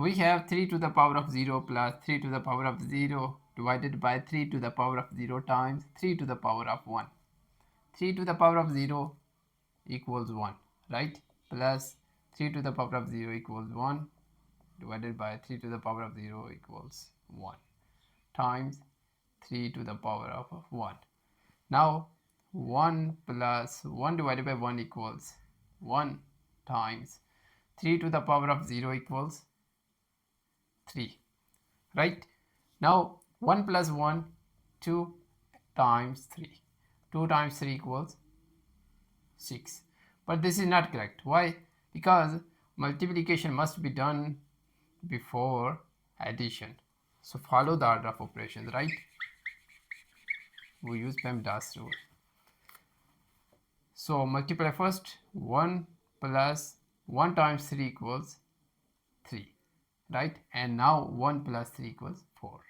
we have 3 to the power of 0 plus 3 to the power of 0 divided by 3 to the power of 0 times 3 to the power of 1. 3 to the power of 0 equals 1, right? Plus 3 to the power of 0 equals 1 divided by 3 to the power of 0 equals 1 times 3 to the power of 1. Now 1 plus 1 divided by 1 equals 1 times 3 to the power of 0 equals 3, right? Now 1 plus 1, 2 times 3. 2 times 3 equals 6. But this is not correct. Why? Because multiplication must be done before addition. So follow the order of operations, right? We use PEMDAS rule. So multiply first. 1 plus 1 times 3 equals 3, right? And now 1 plus 3 equals 4.